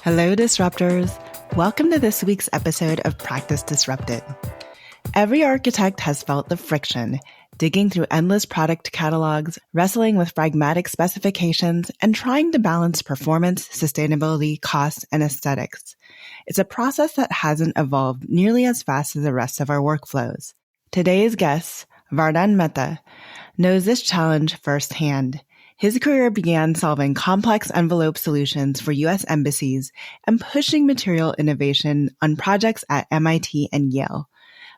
Hello, disruptors. Welcome to this week's episode of Practice Disrupted. Every architect has felt the friction, digging through endless product catalogs, wrestling with pragmatic specifications, and trying to balance performance, sustainability, cost, and aesthetics. It's a process that hasn't evolved nearly as fast as the rest of our workflows. Today's guest, Vardhan Mehta, knows this challenge firsthand. His career began solving complex envelope solutions for U.S. embassies and pushing material innovation on projects at MIT and Yale.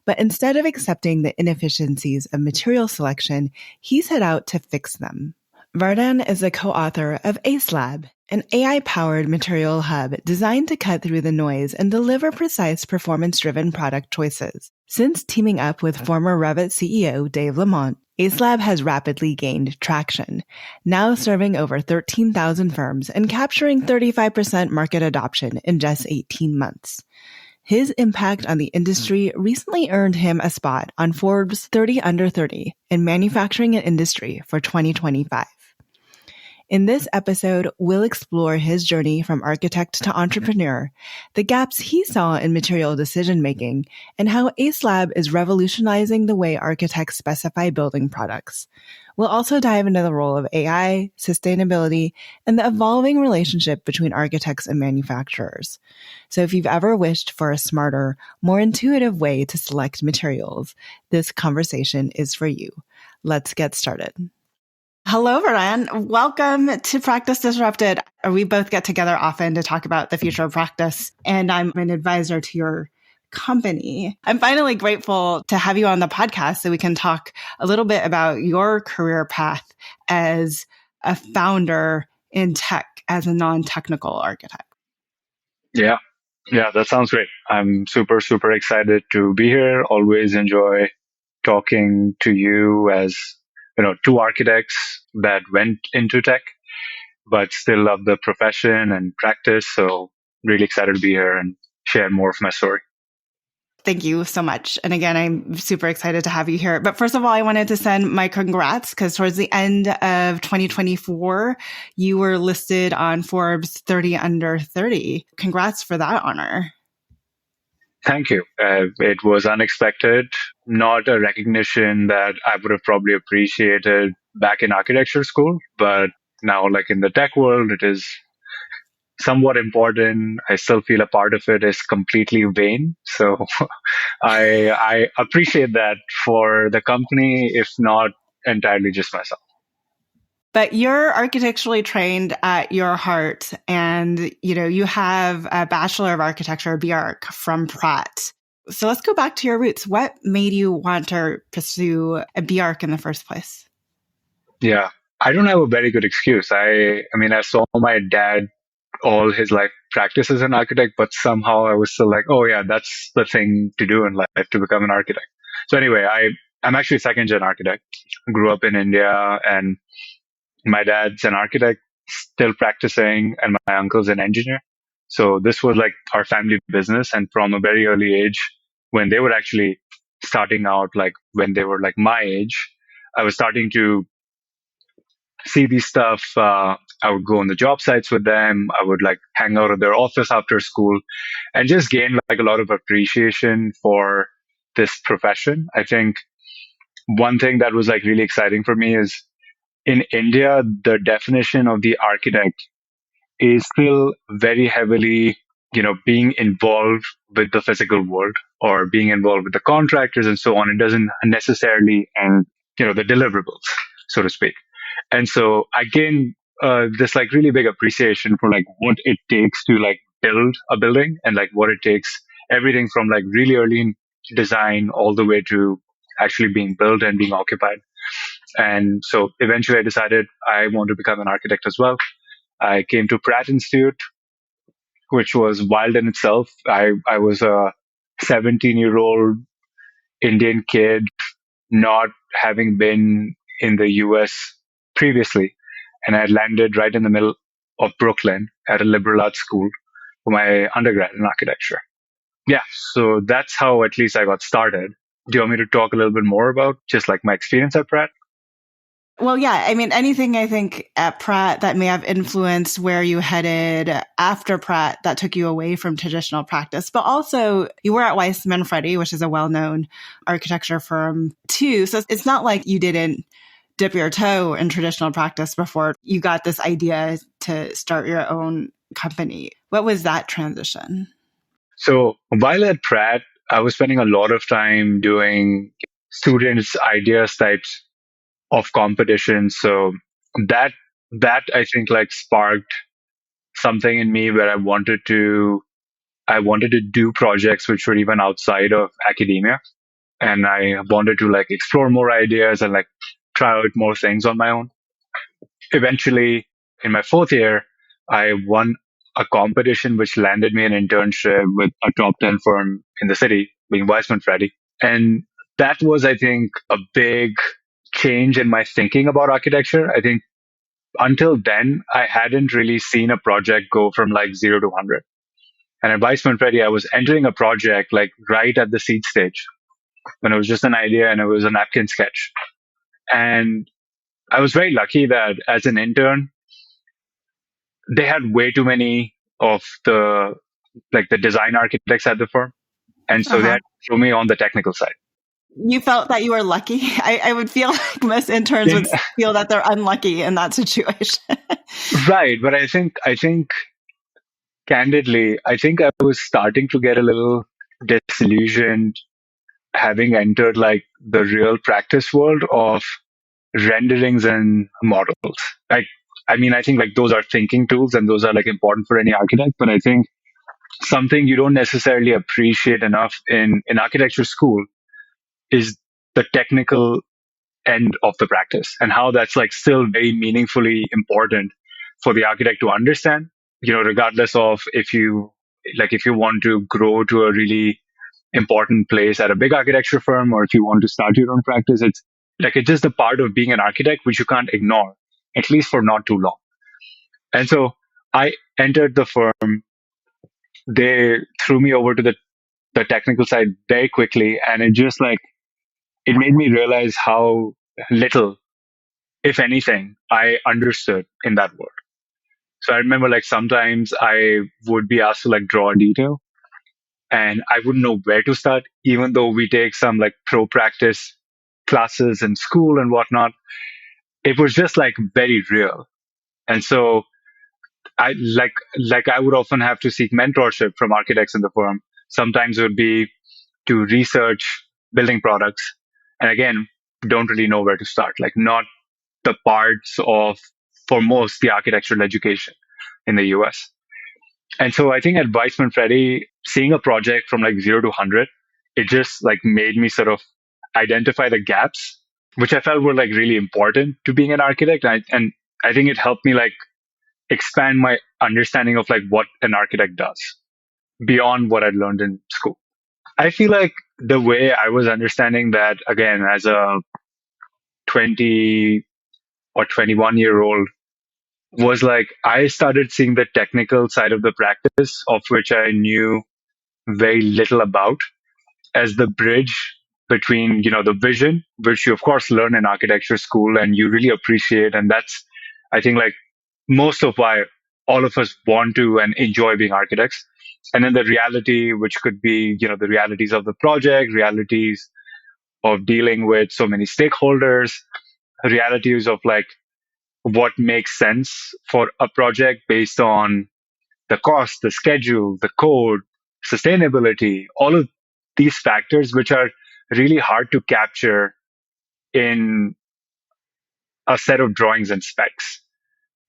But instead of accepting the inefficiencies of material selection, he set out to fix them. Vardhan is a co-author of AceLab, an AI-powered material hub designed to cut through the noise and deliver precise performance-driven product choices. Since teaming up with former Revit CEO Dave Lamont, AceLab has rapidly gained traction, now serving over 13,000 firms and capturing 35% market adoption in just 18 months. His impact on the industry recently earned him a spot on Forbes 30 Under 30 in Manufacturing and Industry for 2025. In this episode, we'll explore his journey from architect to entrepreneur, the gaps he saw in material decision-making, and how AceLab is revolutionizing the way architects specify building products. We'll also dive into the role of AI, sustainability, and the evolving relationship between architects and manufacturers. So if you've ever wished for a smarter, more intuitive way to select materials, this conversation is for you. Let's get started. Hello, Vardhan. Welcome to Practice Disrupted. We both get together often to talk about the future of practice, and I'm an advisor to your company. I'm finally grateful to have you on the podcast so we can talk a little bit about your career path as a founder in tech as a non-technical architect. Yeah, that sounds great. I'm super excited to be here. Always enjoy talking to you as, two architects that went into tech, but still love the profession and practice. So really excited to be here and share more of my story. Thank you so much. And again, I'm super excited to have you here. But first of all, I wanted to send my congrats because towards the end of 2024, you were listed on Forbes 30 Under 30. Congrats for that honor. Thank you. It was unexpected, not a recognition that I would have probably appreciated back in architecture school, but now like in the tech world, it is somewhat important. I still feel a part of it is completely vain. So I appreciate that for the company, if not entirely just myself. But you're architecturally trained at your heart, and you have a Bachelor of Architecture, BArch, from Pratt. So let's go back to your roots. What made you want to pursue a BArch in the first place? Yeah, I don't have a very good excuse. I saw my dad all his life practice as an architect, but somehow I was still like, oh yeah, that's the thing to do in life, to become an architect. So anyway, I'm actually second gen architect. Grew up in India, and my dad's an architect still practicing, and my uncle's an engineer. So this was like our family business. And from a very early age, when they were actually starting out, like when they were like my age, I was starting to see these stuff. I would go on the job sites with them. I would like hang out at their office after school and just gain like a lot of appreciation for this profession. I think one thing that was like really exciting for me is in India, the definition of the architect is still very heavily, being involved with the physical world or being involved with the contractors and so on. It doesn't necessarily end, the deliverables, so to speak. And so I gained this like really big appreciation for like what it takes to like build a building and like what it takes, everything from like really early in design all the way to actually being built and being occupied. And so eventually I decided I want to become an architect as well. I came to Pratt Institute, which was wild in itself. I was a 17-year-old Indian kid, not having been in the US previously. And I landed right in the middle of Brooklyn at a liberal arts school for my undergrad in architecture. Yeah, so that's how at least I got started. Do you want me to talk a little bit more about just like my experience at Pratt? Well, yeah. I mean, anything I think at Pratt that may have influenced where you headed after Pratt that took you away from traditional practice. But also, you were at Weissman Freddie, which is a well-known architecture firm too. So it's not like you didn't dip your toe in traditional practice before you got this idea to start your own company. What was that transition? So while at Pratt, I was spending a lot of time doing students' ideas types of competitions. So that that I think like sparked something in me where I wanted to do projects which were even outside of academia. And I wanted to like explore more ideas and like try out more things on my own. Eventually, in my fourth year, I won a competition which landed me an internship with a top 10 firm in the city, being Weissman Freddie. And that was, I think, a big change in my thinking about architecture. I think until then, I hadn't really seen a project go from like 0 to 100. And at Weissman Freddie, I was entering a project like right at the seed stage when it was just an idea and it was a napkin sketch. And I was very lucky that as an intern, they had way too many of the design architects at the firm. And so they had to throw me on the technical side. You felt that you were lucky. I would feel like most interns would feel that they're unlucky in that situation. Right. But I think candidly, I think I was starting to get a little disillusioned having entered like the real practice world of renderings and models. Like, I mean, I think like those are thinking tools and those are like important for any architect, but I think something you don't necessarily appreciate enough in architecture school is the technical end of the practice and how that's like still very meaningfully important for the architect to understand, regardless of if you want to grow to a really important place at a big architecture firm or if you want to start your own practice. It's just a part of being an architect which you can't ignore, at least for not too long. And so I entered the firm. They threw me over to the technical side very quickly, and it made me realize how little, if anything, I understood in that world. So I remember like sometimes I would be asked to like draw a detail and I wouldn't know where to start, even though we take some like pro practice classes in school and whatnot. It was just like very real. And so I would often have to seek mentorship from architects in the firm. Sometimes it would be to research building products. And again, don't really know where to start, like not the parts of, for most, the architectural education in the US. And so I think at Weissman Freddie, seeing a project from like 0 to 100, it just like made me sort of identify the gaps, which I felt were like really important to being an architect. And I think it helped me like expand my understanding of like what an architect does beyond what I'd learned in school. I feel like the way I was understanding that, again, as a 20 or 21-year old, was like I started seeing the technical side of the practice, of which I knew very little about, as the bridge between, the vision, which you of course learn in architecture school and you really appreciate. And that's, I think, like most of why all of us want to and enjoy being architects. And then the reality, which could be, the realities of the project, realities of dealing with so many stakeholders, realities of like what makes sense for a project based on the cost, the schedule, the code, sustainability, all of these factors, which are really hard to capture in a set of drawings and specs.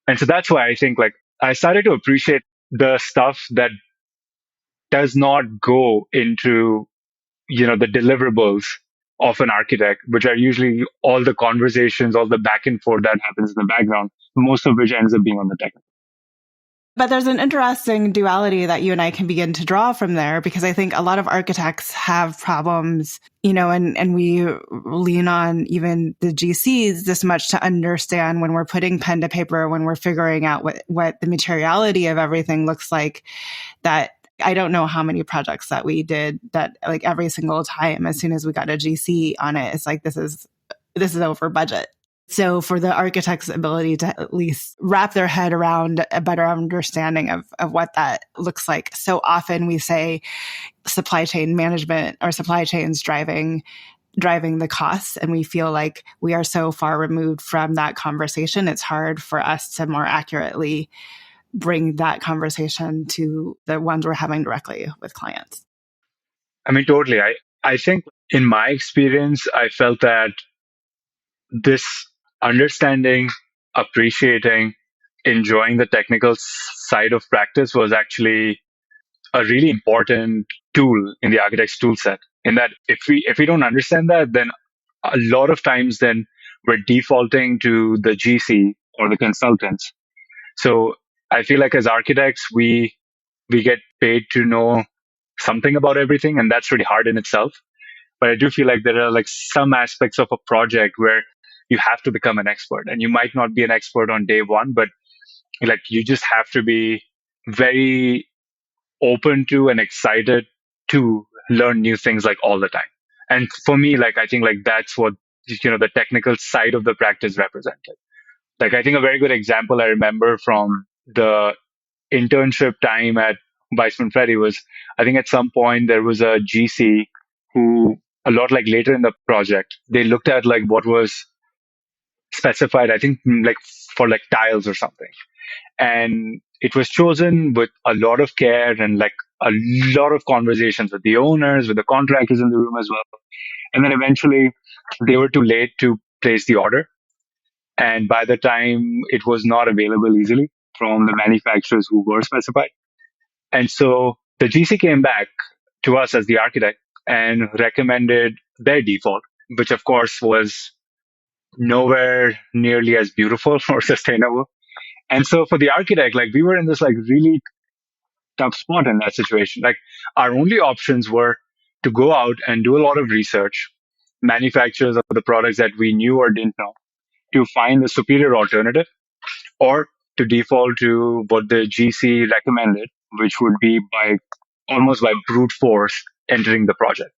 And so that's why I think like I started to appreciate the stuff that does not go into, the deliverables of an architect, which are usually all the conversations, all the back and forth that happens in the background, most of which ends up being on the technical. But there's an interesting duality that you and I can begin to draw from there, because I think a lot of architects have problems, and we lean on even the GCs this much to understand when we're putting pen to paper, when we're figuring out what the materiality of everything looks like, that I don't know how many projects that we did that like every single time, as soon as we got a GC on it, it's like, this is over budget. So for the architect's ability to at least wrap their head around a better understanding of what that looks like. So often we say supply chain management or supply chains driving the costs. And we feel like we are so far removed from that conversation. It's hard for us to more accurately bring that conversation to the ones we're having directly with clients. I mean, totally. I think in my experience, I felt that this understanding, appreciating, enjoying the technical side of practice was actually a really important tool in the architect's tool set. In that, if we don't understand that, then a lot of times then we're defaulting to the GC or the consultants. So I feel like as architects, we get paid to know something about everything, and that's really hard in itself. But I do feel like there are like some aspects of a project where you have to become an expert, and you might not be an expert on day one, but like you just have to be very open to and excited to learn new things like all the time. And for me, like I think like that's what the technical side of the practice represented. Like I think a very good example I remember from the internship time at Weissman Ferry was, I think at some point there was a GC who, a lot like later in the project, they looked at like what was specified, I think like for like tiles or something. And it was chosen with a lot of care and like a lot of conversations with the owners, with the contractors in the room as well. And then eventually they were too late to place the order. And by the time it was not available easily from the manufacturers who were specified. And so the GC came back to us as the architect and recommended their default, which of course was nowhere nearly as beautiful or sustainable. And so for the architect, like we were in this like really tough spot in that situation. Like our only options were to go out and do a lot of research, manufacturers of the products that we knew or didn't know, to find the superior alternative, or to default to what the GC recommended, which would be by almost by brute force entering the project.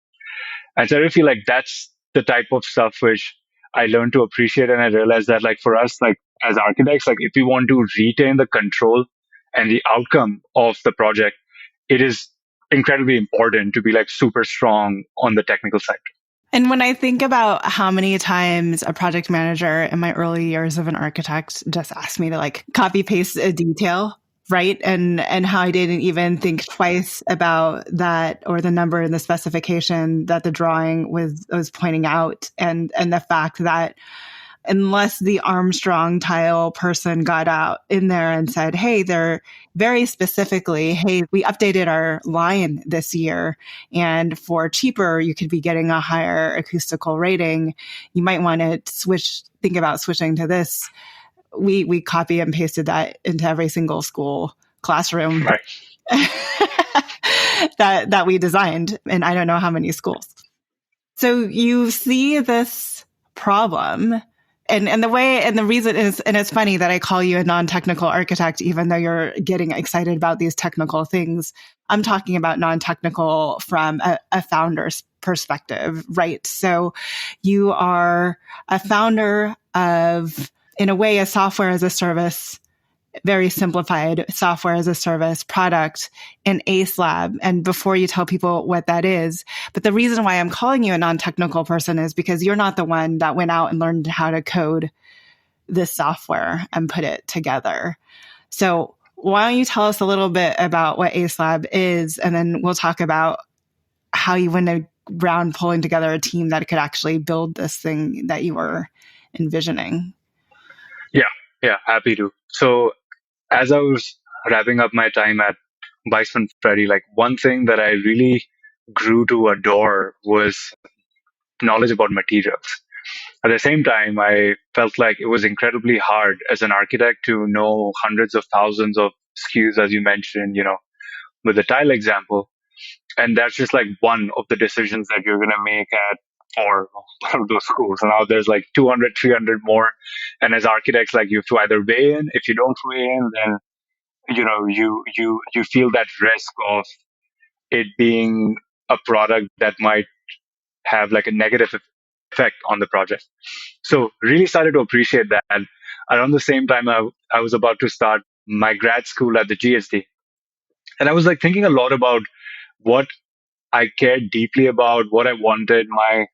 And so I really feel like that's the type of stuff which I learned to appreciate. And I realized that like for us, like as architects, like if we want to retain the control and the outcome of the project, it is incredibly important to be like super strong on the technical side. And when I think about how many times a project manager in my early years of an architect just asked me to like copy paste a detail, right? And how I didn't even think twice about that or the number in the specification that the drawing was pointing out, and the fact that unless the Armstrong tile person got out in there and said, hey, they're very specifically, hey, we updated our line this year, and for cheaper, you could be getting a higher acoustical rating. You might want to think about switching to this. We copy and pasted that into every single school classroom Right. that we designed, and I don't know how many schools. So you see this problem. And the way, and the reason is, and it's funny that I call you a non-technical architect, even though you're getting excited about these technical things. I'm talking about non-technical from a founder's perspective, right? So you are a founder of, in a way, a software as a service, very simplified software as a service product in AceLab. And before you tell people what that is, but the reason why I'm calling you a non-technical person is because you're not the one that went out and learned how to code this software and put it together. So why don't you tell us a little bit about what AceLab is, and then we'll talk about how you went around pulling together a team that could actually build this thing that you were envisioning. Yeah, happy to. So as I was wrapping up my time at Weissman Ferry, like one thing that I really grew to adore was knowledge about materials. At the same time, I felt like it was incredibly hard as an architect to know hundreds of thousands of SKUs, as you mentioned, with the tile example. And that's just like one of the decisions that you're going to make at or one of those schools. And now there's like 200, 300 more. And as architects, like you have to either weigh in. If you don't weigh in, then you feel that risk of it being a product that might have like a negative effect on the project. So really started to appreciate that. And around the same time, I was about to start my grad school at the GSD. And I was like thinking a lot about what I cared deeply about, what I wanted my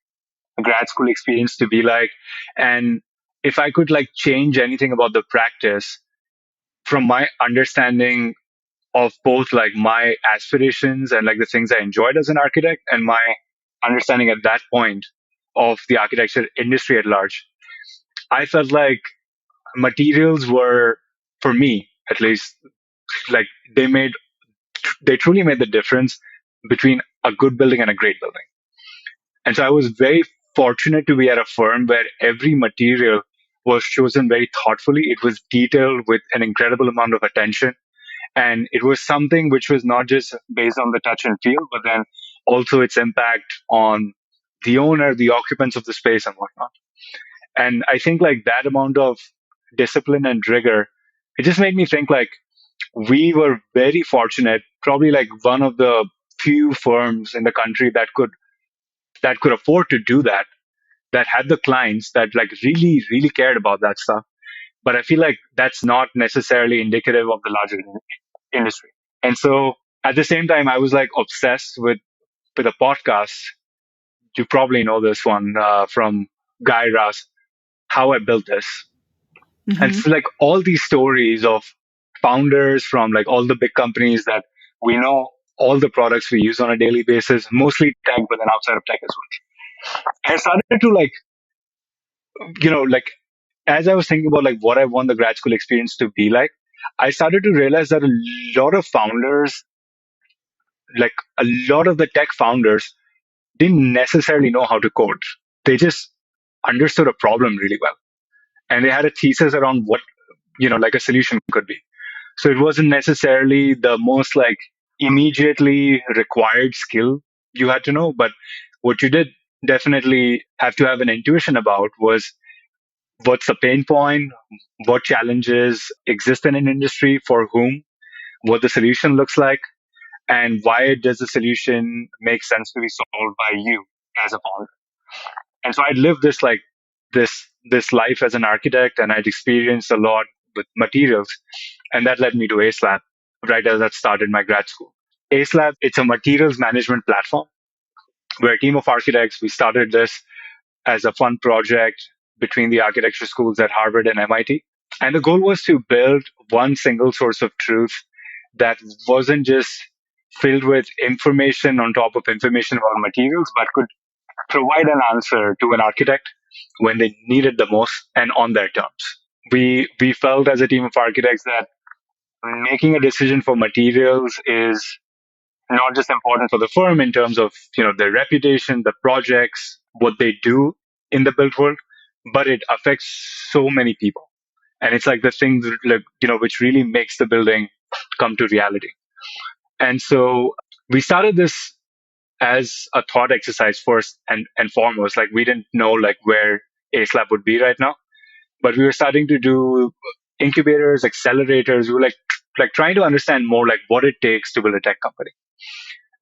grad school experience to be like. And if I could like change anything about the practice from my understanding of both like my aspirations and like the things I enjoyed as an architect and my understanding at that point of the architecture industry at large, I felt like materials were, for me at least, like they made, they truly made the difference between a good building and a great building. And so I was very fortunate to be at a firm where every material was chosen very thoughtfully. It was detailed with an incredible amount of attention. And it was something which was not just based on the touch and feel, but then also its impact on the owner, the occupants of the space and whatnot. And I think like that amount of discipline and rigor, it just made me think like we were very fortunate, probably like one of the few firms in the country that could afford to do that, that had the clients that like really, really cared about that stuff. But I feel like that's not necessarily indicative of the larger industry. And so at the same time, I was like obsessed with a podcast. You probably know this one from Guy Raz, How I Built This. And Mm-hmm. it's like all these stories of founders from like all the big companies that we know, all the products we use on a daily basis, mostly tech, but then outside of tech as well. And I started to like, like as I was thinking about like what I want the grad school experience to be like, I started to realize that a lot of founders, like a lot of the tech founders, didn't necessarily know how to code. They just understood a problem really well. And they had a thesis around what, like a solution could be. So it wasn't necessarily the most like immediately required skill you had to know, but what you did definitely have to have an intuition about was what's the pain point, what challenges exist in an industry for whom, what the solution looks like, and why does the solution make sense to be solved by you as a founder. And so I'd lived this like this life as an architect, and I'd experienced a lot with materials, and that led me to AceLab right as I started my grad school. AceLab, it's a materials management platform. We're a team of architects. We started this as a fun project between the architecture schools at Harvard and MIT. And the goal was to build one single source of truth that wasn't just filled with information on top of information about materials, but could provide an answer to an architect when they need it the most and on their terms. We felt as a team of architects that making a decision for materials is not just important for the firm in terms of their reputation, the projects, what they do in the built world, but it affects so many people, and it's like the thing that, like, which really makes the building come to reality. And so we started this as a thought exercise first and foremost. Like we didn't know like where AceLab would be right now, but we were starting to do incubators, accelerators. We were like trying to understand more like what it takes to build a tech company.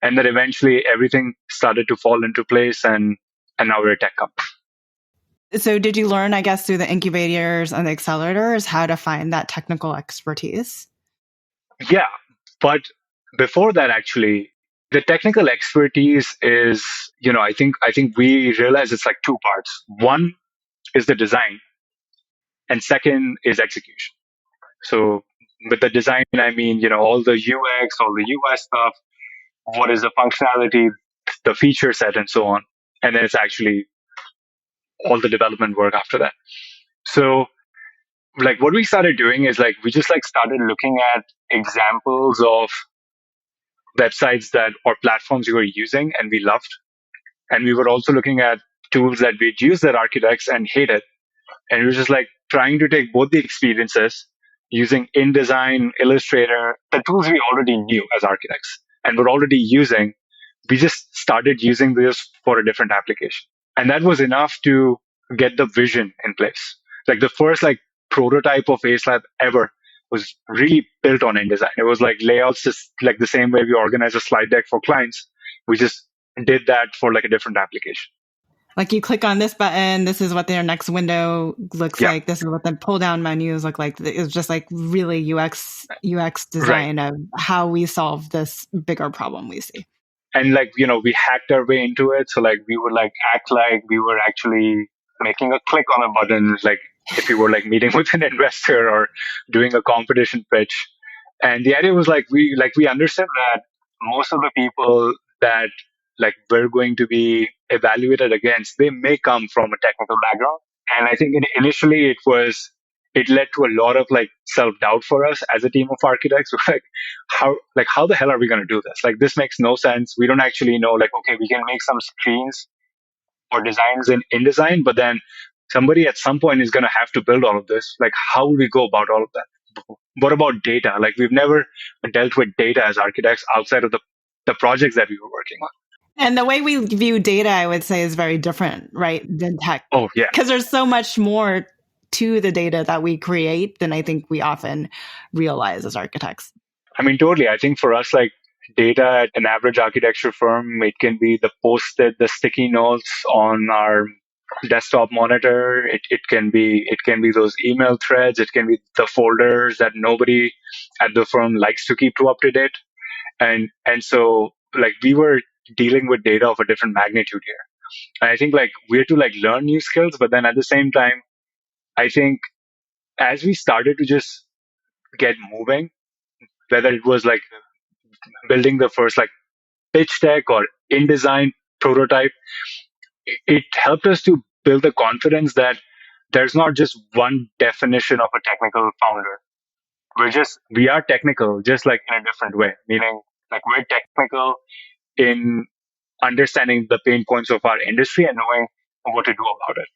And then eventually everything started to fall into place, and now we're a tech company. So did you learn, I guess, through the incubators and the accelerators how to find that technical expertise? Yeah, but before that, actually, the technical expertise is, I think we realize it's like two parts. One is the design, and second is execution. So with the design, I mean, all the UX, all the UI stuff, what is the functionality, the feature set, and so on. And then it's actually all the development work after that. So like what we started doing is like we just like started looking at examples of websites that or platforms we were using and we loved. And we were also looking at tools that we'd used as architects and hated. And we were just like trying to take both the experiences using InDesign, Illustrator, the tools we already knew as architects and were already using. We just started using this for a different application. And that was enough to get the vision in place. Like the first like prototype of AceLab ever was really built on InDesign. It was like layouts, just like the same way we organize a slide deck for clients. We just did that for like a different application. Like you click on this button, this is what their next window looks Yeah, like. This is what the pull down menus look like. It's just like really UX right. design of how we solve this bigger problem we see. And like, we hacked our way into it. So like we would like act like we were actually making a click on a button, like if we were like meeting with an investor or doing a competition pitch. And the idea was like we understood that most of the people that like we're going to be evaluated against, they may come from a technical background. And I think initially it led to a lot of like self doubt for us as a team of architects. How the hell are we going to do this? Like this makes no sense. We don't actually know. Like, okay, we can make some screens or designs in InDesign, but then somebody at some point is going to have to build all of this. Like, how will we go about all of that? What about data? Like, we've never dealt with data as architects outside of the projects that we were working on. And the way we view data, I would say, is very different, right, than tech. Oh, yeah. Because there's so much more to the data that we create than I think we often realize as architects. I mean, totally. I think for us, like data at an average architecture firm, it can be the post-it, the sticky notes on our desktop monitor. It can be those email threads. It can be the folders that nobody at the firm likes to keep to up to date. And so like we were dealing with data of a different magnitude here. And I think like we had to like learn new skills, but then at the same time, I think as we started to just get moving, whether it was like building the first like pitch deck or InDesign prototype, it helped us to build the confidence that there's not just one definition of a technical founder. We are technical, just like in a different way, meaning like we're technical in understanding the pain points of our industry and knowing what to do about it.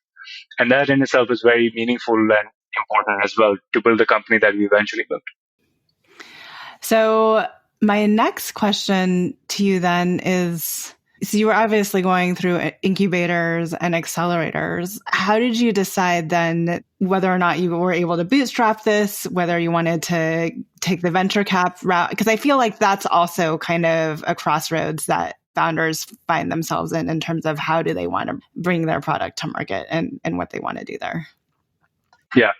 And that in itself is very meaningful and important as well to build the company that we eventually built. So my next question to you then is, so you were obviously going through incubators and accelerators. How did you decide then whether or not you were able to bootstrap this, whether you wanted to take the venture cap route? Because I feel like that's also kind of a crossroads that founders find themselves in terms of how do they want to bring their product to market and what they want to do there. Yeah,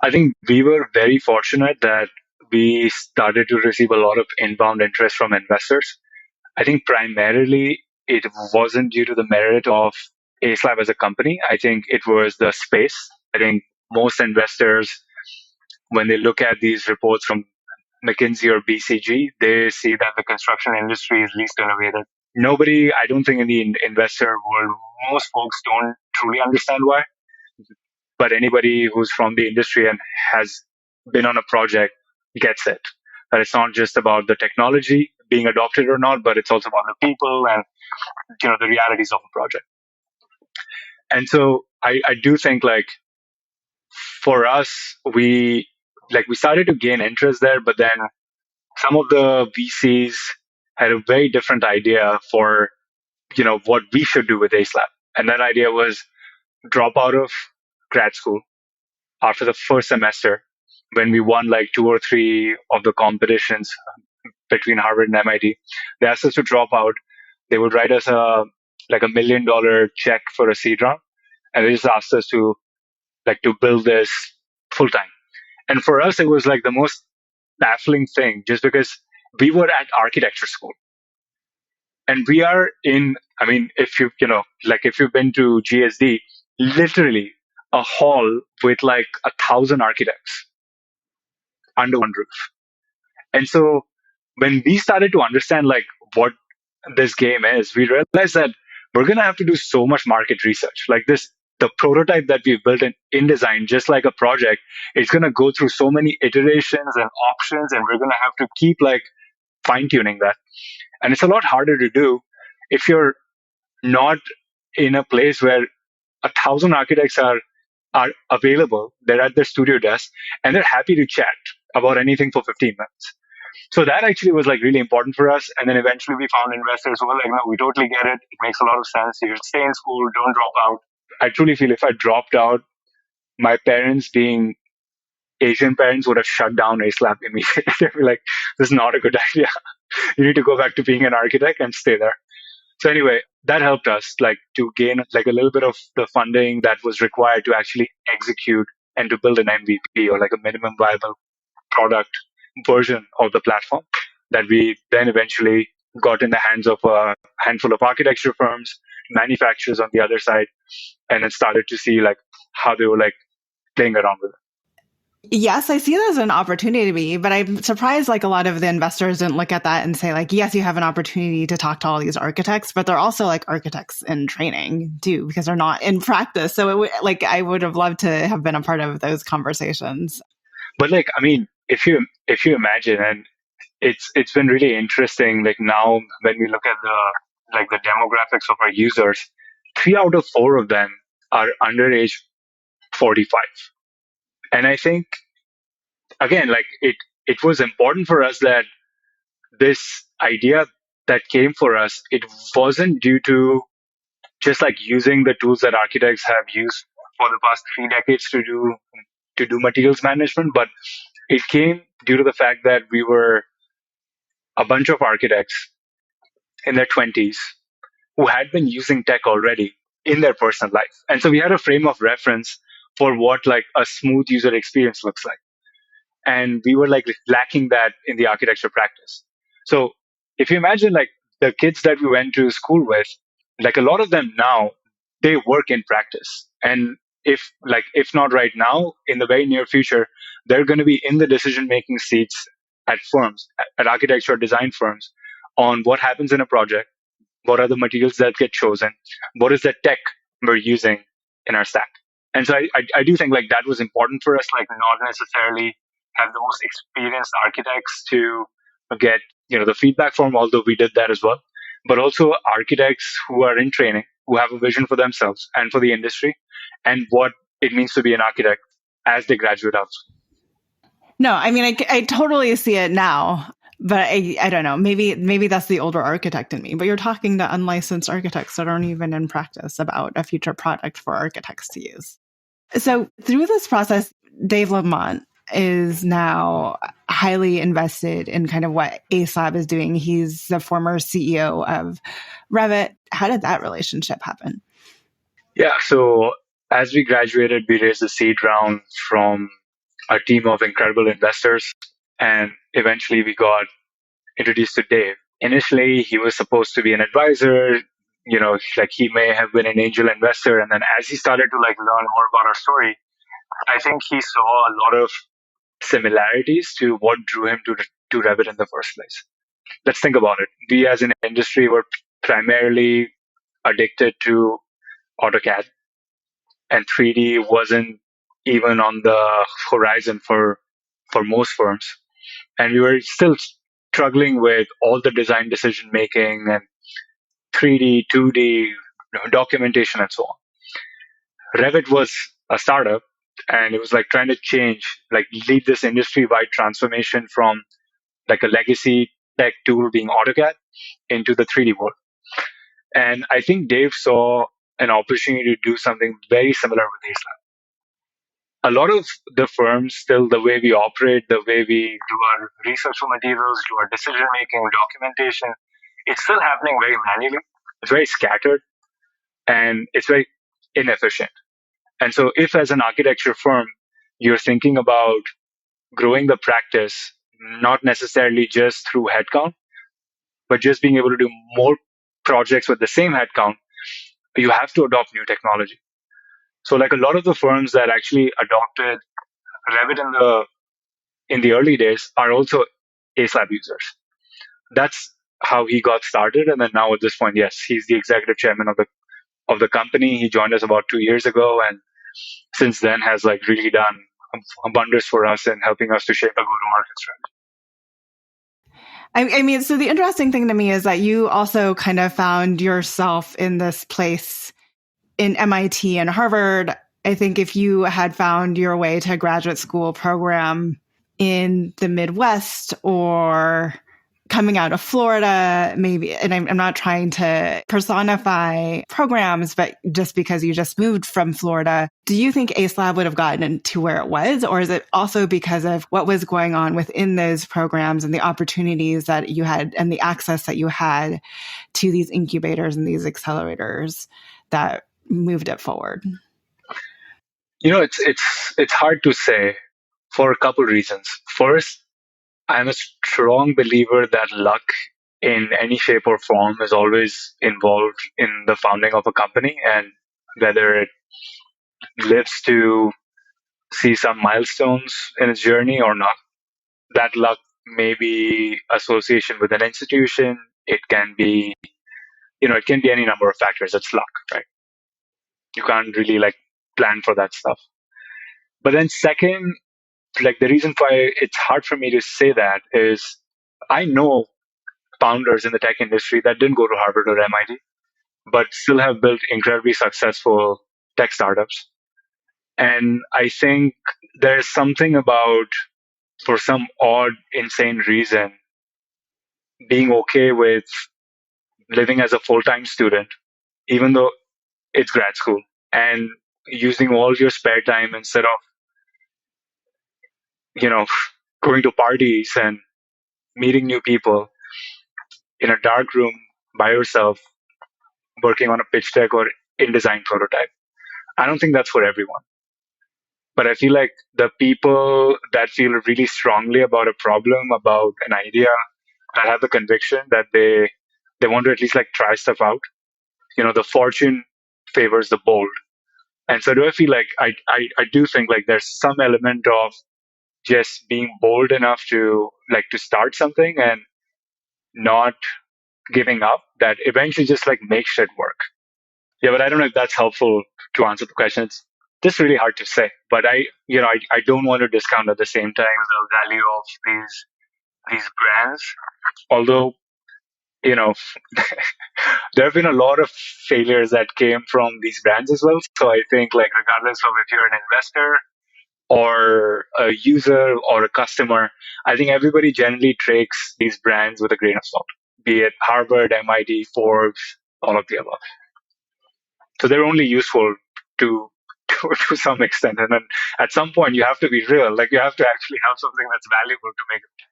I think we were very fortunate that we started to receive a lot of inbound interest from investors. I think primarily it wasn't due to the merit of AceLab as a company. I think it was the space. I think most investors, when they look at these reports from McKinsey or BCG, they see that the construction industry is least innovative. Nobody, I don't think in the investor world, most folks don't truly understand why. But anybody who's from the industry and has been on a project gets it. That it's not just about the technology being adopted or not, but it's also about the people and the realities of a project. And so I do think like for us, we started to gain interest there, but then some of the VCs had a very different idea for what we should do with AceLab. And that idea was drop out of grad school after the first semester when we won like 2 or 3 of the competitions between Harvard and MIT. They asked us to drop out. They would write us $1 million check for a seed round, and they just asked us to build this full time. And for us, it was like the most baffling thing, just because we were at architecture school, and we are in. I mean, if you've been to GSD, literally a hall with like 1,000 architects under one roof. And so when we started to understand like what this game is, we realized that we're going to have to do so much market research. Like the prototype that we've built in InDesign, just like a project, it's going to go through so many iterations and options, and we're going to have to keep like fine tuning that. And it's a lot harder to do if you're not in a place where 1,000 architects are available. They're at their studio desk and they're happy to chat about anything for 15 minutes. So that actually was like really important for us. And then eventually we found investors who were like, no, we totally get it. It makes a lot of sense. You should stay in school. Don't drop out. I truly feel if I dropped out, my parents, being Asian parents, would have shut down AceLab immediately. They'd be like, this is not a good idea. You need to go back to being an architect and stay there. So anyway, that helped us like to gain like a little bit of the funding that was required to actually execute and to build an MVP or like a minimum viable product version of the platform that we then eventually got in the hands of a handful of architecture firms, manufacturers on the other side, and then started to see like how they were like playing around with it. Yes, I see that as an opportunity, but I'm surprised like a lot of the investors didn't look at that and say like, yes, you have an opportunity to talk to all these architects, but they're also like architects in training too, because they're not in practice. So like, I would have loved to have been a part of those conversations. But like, I mean, if you imagine, and it's been really interesting, like now when we look at the demographics of our users, 3 out of 4 of them are under age 45. And I think again, like it was important for us that this idea that came for us, it wasn't due to just like using the tools that architects have used for the past 3 decades to do materials management, but it came due to the fact that we were a bunch of architects in their 20s who had been using tech already in their personal life. And so we had a frame of reference for what like a smooth user experience looks like. And we were like lacking that in the architecture practice. So if you imagine like the kids that we went to school with, like a lot of them now, they work in practice. And if not right now, in the very near future, they're going to be in the decision making seats at firms, at architecture design firms, on what happens in a project, what are the materials that get chosen, what is the tech we're using in our stack. And so I do think like that was important for us, like not necessarily have the most experienced architects to get the feedback from, although we did that as well, but also architects who are in training, who have a vision for themselves and for the industry and what it means to be an architect as they graduate out. No, I mean, I totally see it now, but I don't know. Maybe that's the older architect in me. But you're talking to unlicensed architects that aren't even in practice about a future product for architects to use. So through this process, Dave Lamont is now highly invested in kind of what AceLab is doing. He's the former CEO of Revit. How did that relationship happen? Yeah, so as we graduated, we raised a seed round from a team of incredible investors, and eventually we got introduced to Dave. Initially, he was supposed to be an advisor, like he may have been an angel investor, and then as he started to like learn more about our story, I think he saw a lot of similarities to what drew him to Revit in the first place. Let's think about it. We as an industry were primarily addicted to AutoCAD, and 3D wasn't even on the horizon for most firms. And we were still struggling with all the design decision making and 3D, 2D, documentation, and so on. Revit was a startup, and it was like trying to lead this industry-wide transformation from like a legacy tech tool being AutoCAD into the 3D world. And I think Dave saw an opportunity to do something very similar with AceLab. A lot of the firms, still the way we operate, the way we do our research for materials, do our decision making, documentation, it's still happening very manually. It's very scattered and it's very inefficient. And so if as an architecture firm, you're thinking about growing the practice, not necessarily just through headcount, but just being able to do more projects with the same headcount, you have to adopt new technology. So like a lot of the firms that actually adopted Revit in the early days are also AceLab users. That's how he got started. And then now at this point, yes, he's the executive chairman of the company. He joined us about 2 years ago, and since then has like really done wonders for us in helping us to shape a go-to-market strategy. I mean, so the interesting thing to me is that you also kind of found yourself in this place in MIT and Harvard. I think if you had found your way to a graduate school program in the Midwest or coming out of Florida, maybe, and I'm not trying to personify programs, but just because you just moved from Florida, do you think AceLab would have gotten to where it was? Or is it also because of what was going on within those programs and the opportunities that you had and the access that you had to these incubators and these accelerators that moved it forward? It's hard to say for a couple reasons. First, I'm a strong believer that luck in any shape or form is always involved in the founding of a company, and whether it lives to see some milestones in its journey or not. That luck may be association with an institution. It can be, it can be any number of factors. It's luck, right? You can't really like plan for that stuff. But then second, like the reason why it's hard for me to say that is I know founders in the tech industry that didn't go to Harvard or MIT, but still have built incredibly successful tech startups. And I think there's something about, for some odd, insane reason, being okay with living as a full-time student, even though it's grad school, and using all your spare time instead of, you know, going to parties and meeting new people in a dark room by yourself, working on a pitch deck or InDesign prototype. I don't think that's for everyone. But I feel like the people that feel really strongly about a problem, about an idea, that have the conviction that they want to at least like try stuff out. The fortune favors the bold. And so do I feel like I do think like there's some element of just being bold enough to like to start something and not giving up that eventually just like makes shit work. Yeah, but I don't know if that's helpful to answer the question. It's just really hard to say. But I don't want to discount at the same time the value of these brands. Although, you know, there have been a lot of failures that came from these brands as well. So I think like regardless of if you're an investor or a user or a customer, I think everybody generally takes these brands with a grain of salt, be it Harvard, MIT, Forbes, all of the above. So they're only useful to to some extent, and then at some point you have to be real. Like you have to actually have something that's valuable to make it.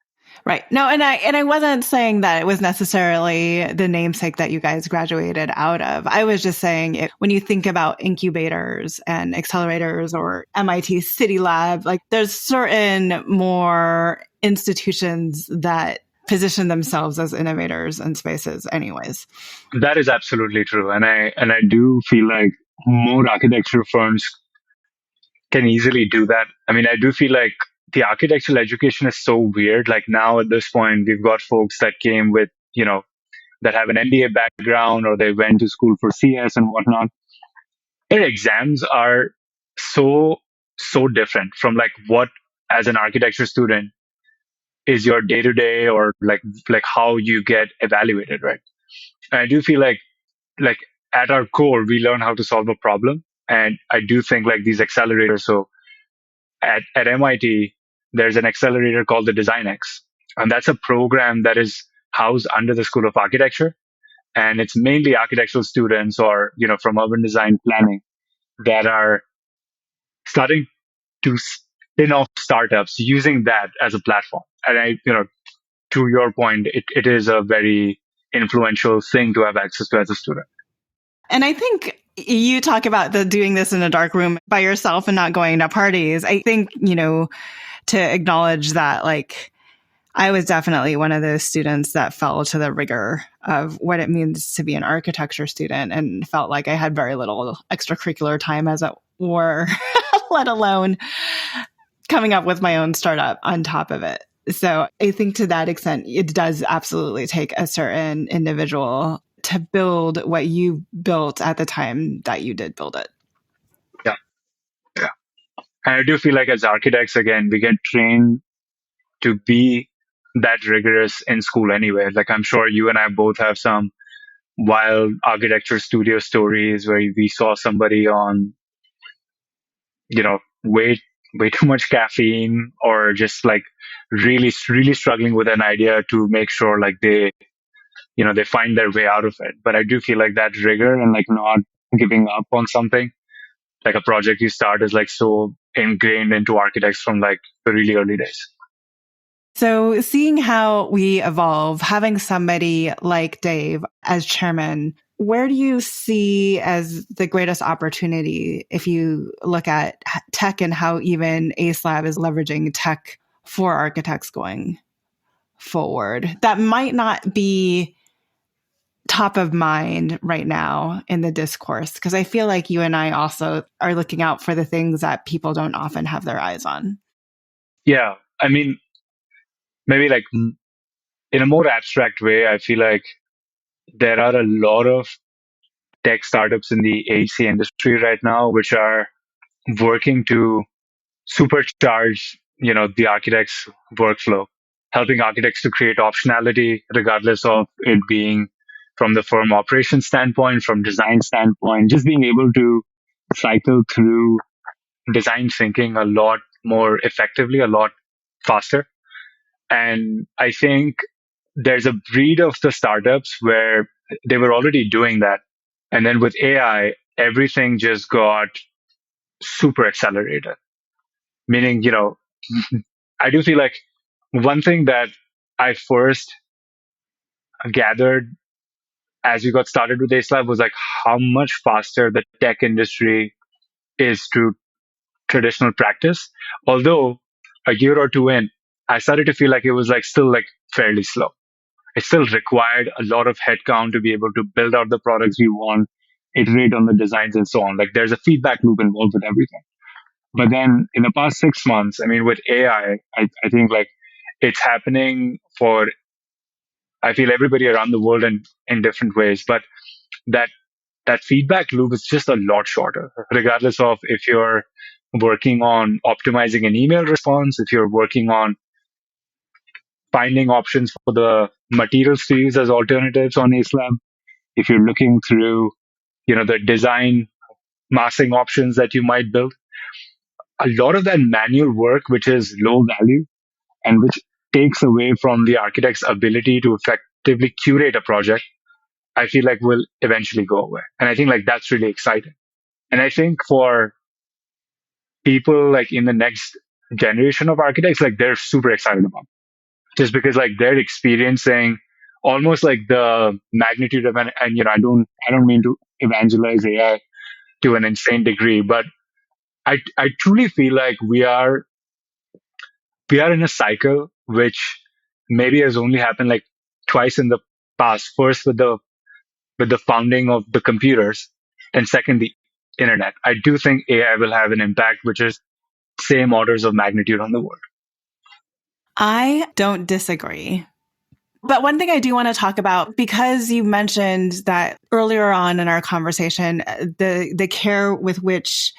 Right. No, and I wasn't saying that it was necessarily the namesake that you guys graduated out of. I was just saying when you think about incubators and accelerators or MIT City Lab, like there's certain more institutions that position themselves as innovators in spaces anyways. That is absolutely true. And I do feel like more architecture firms can easily do that. I mean, I do feel like the architectural education is so weird. Like now at this point, we've got folks that came with, that have an MBA background or they went to school for CS and whatnot. Their exams are so, so different from like what as an architecture student is your day to day or like how you get evaluated, right? And I do feel like at our core, we learn how to solve a problem. And I do think like these accelerators. So at MIT, there's an accelerator called the DesignX. And that's a program that is housed under the School of Architecture. And it's mainly architectural students or, from urban design planning that are starting to spin off startups using that as a platform. And to your point, it is a very influential thing to have access to as a student. And I think you talk about doing this in a dark room by yourself and not going to parties. I think, to acknowledge that, like, I was definitely one of those students that fell to the rigor of what it means to be an architecture student and felt like I had very little extracurricular time as it were, let alone coming up with my own startup on top of it. So I think to that extent, it does absolutely take a certain individual to build what you built at the time that you did build it. Yeah. Yeah. And I do feel like as architects, again, we get trained to be that rigorous in school anyway. Like I'm sure you and I both have some wild architecture studio stories where we saw somebody on, way way too much caffeine or just like really, really struggling with an idea to make sure like they find their way out of it. But I do feel like that rigor and like not giving up on something, like a project you start is like so ingrained into architects from like the really early days. So seeing how we evolve, having somebody like Dave as chairman, where do you see as the greatest opportunity if you look at tech and how even AceLab is leveraging tech for architects going forward? That might not be top of mind right now in the discourse, because I feel like you and I also are looking out for the things that people don't often have their eyes on. Yeah. I mean, maybe like in a more abstract way, I feel like there are a lot of tech startups in the AEC industry right now, which are working to supercharge, the architect's workflow, helping architects to create optionality, regardless of it being from the firm operation standpoint, from design standpoint, just being able to cycle through design thinking a lot more effectively, a lot faster. And I think there's a breed of the startups where they were already doing that. And then with AI, everything just got super accelerated. Meaning, I do feel like one thing that I first gathered as we got started with AceLab was like how much faster the tech industry is to traditional practice. Although a year or two in, I started to feel like it was like still like fairly slow. It still required a lot of headcount to be able to build out the products we want, iterate on the designs and so on. Like there's a feedback loop involved with everything. But then in the past 6 months, I mean, with AI, I think like it's happening for, I feel everybody around the world in different ways, but that, that feedback loop is just a lot shorter, regardless of if you're working on optimizing an email response, if you're working on finding options for the materials to use as alternatives on AceLab, if you're looking through, the design massing options that you might build, a lot of that manual work, which is low value and which takes away from the architect's ability to effectively curate a project, I feel like will eventually go away. And I think like that's really exciting. And I think for people like in the next generation of architects, like they're super excited about it. Just because like they're experiencing almost like the magnitude of and I don't mean to evangelize AI to an insane degree, but I truly feel like we are in a cycle which maybe has only happened like twice in the past. First with the founding of the computers, and second the internet. I do think AI will have an impact which is same orders of magnitude on the world. I don't disagree. But one thing I do want to talk about, because you mentioned that earlier on in our conversation, the care with which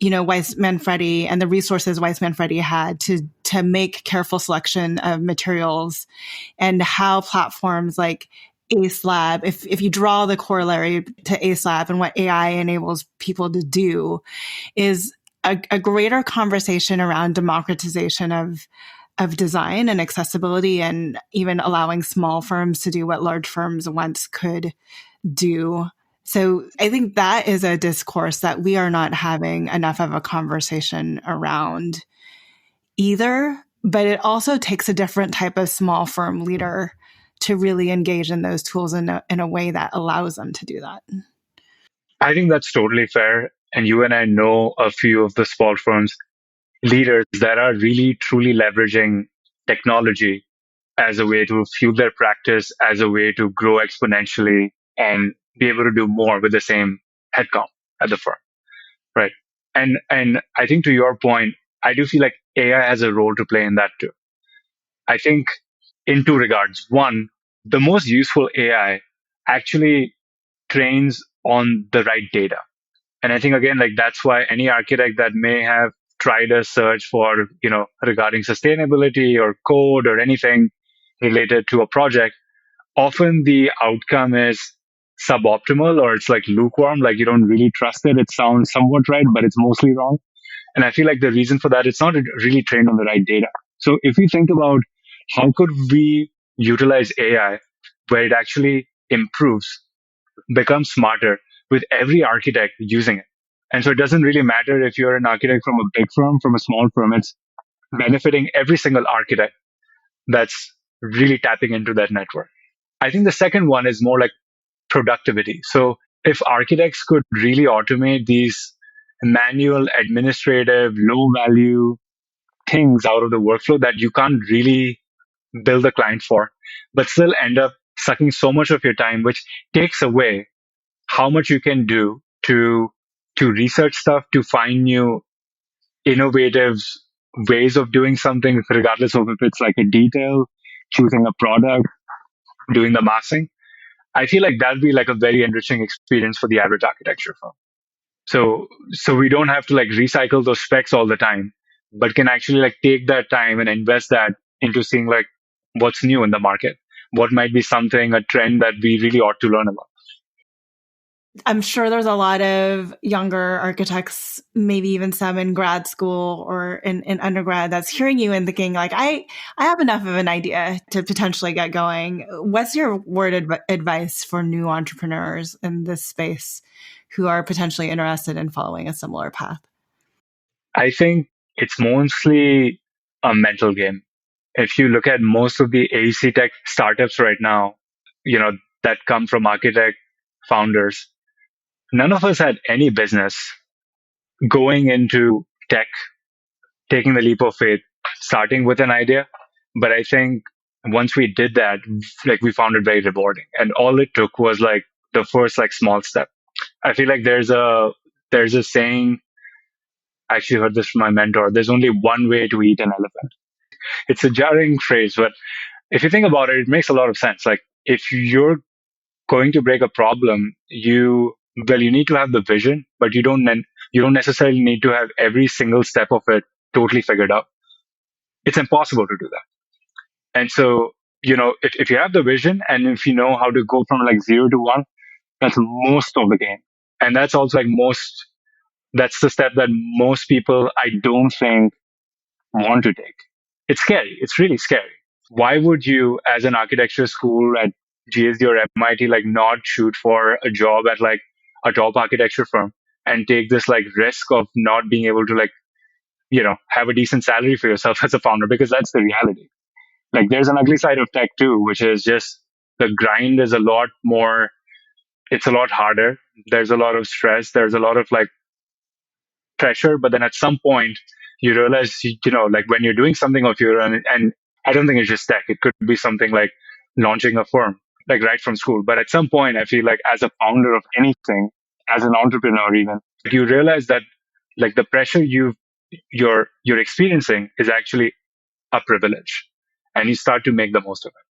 Weiss Manfredi and the resources Weiss Manfredi had to make careful selection of materials, and how platforms like AceLab, if you draw the corollary to AceLab and what AI enables people to do, is a greater conversation around democratization of design and accessibility, and even allowing small firms to do what large firms once could do. So I think that is a discourse that we are not having enough of a conversation around either. But it also takes a different type of small firm leader to really engage in those tools in a way that allows them to do that. I think that's totally fair. And you and I know a few of the small firms leaders that are really truly leveraging technology as a way to fuel their practice, as a way to grow exponentially and be able to do more with the same headcount at the firm. Right. And I think to your point, I do feel like AI has a role to play in that too. I think in two regards. One, the most useful AI actually trains on the right data. And I think again, like that's why any architect that may have tried a search for, regarding sustainability or code or anything related to a project, often the outcome is suboptimal or it's like lukewarm, like you don't really trust it. It sounds somewhat right, but it's mostly wrong. And I feel like the reason for that, it's not really trained on the right data. So if we think about how could we utilize AI where it actually improves, becomes smarter with every architect using it. And so it doesn't really matter if you're an architect from a big firm, from a small firm, it's benefiting every single architect that's really tapping into that network. I think the second one is more like productivity. So if architects could really automate these manual, administrative, low value things out of the workflow that you can't really build a client for, but still end up sucking so much of your time, which takes away how much you can do to research stuff, to find new innovative ways of doing something, regardless of if it's like a detail, choosing a product, doing the massing. I feel like that'd be like a very enriching experience for the average architecture firm. So we don't have to like recycle those specs all the time, but can actually like take that time and invest that into seeing like what's new in the market, what might be something, a trend that we really ought to learn about. I'm sure there's a lot of younger architects, maybe even some in grad school or in undergrad, that's hearing you and thinking like, I have enough of an idea to potentially get going. What's your word advice for new entrepreneurs in this space who are potentially interested in following a similar path? I think it's mostly a mental game. If you look at most of the AEC tech startups right now, you know, that come from architect founders, none of us had any business going into tech, taking the leap of faith, starting with an idea. But I think once we did that, like we found it very rewarding. And all it took was like the first like small step. I feel like there's a saying, I actually heard this from my mentor, there's only one way to eat an elephant. It's a jarring phrase, but if you think about it, it makes a lot of sense. Like if you're going to break a problem, you need to have the vision, but you don't necessarily need to have every single step of it totally figured out. It's impossible to do that. And so, if you have the vision and if you know how to go from like 0 to 1, that's most of the game. And that's also like that's the step that most people I don't think want to take. It's scary. It's really scary. Why would you, as an architecture school at GSD or MIT, like not shoot for a job at like a top architecture firm and take this like risk of not being able to like, have a decent salary for yourself as a founder? Because that's the reality. Like there's an ugly side of tech too, which is just the grind is a lot more, it's a lot harder. There's a lot of stress. There's a lot of like pressure. But then at some point, you realize, like when you're doing something of your own, and I don't think it's just tech, it could be something like launching a firm, like right from school. But at some point, I feel like as a founder of anything, as an entrepreneur, even, you realize that like the pressure you're experiencing is actually a privilege, and you start to make the most of it.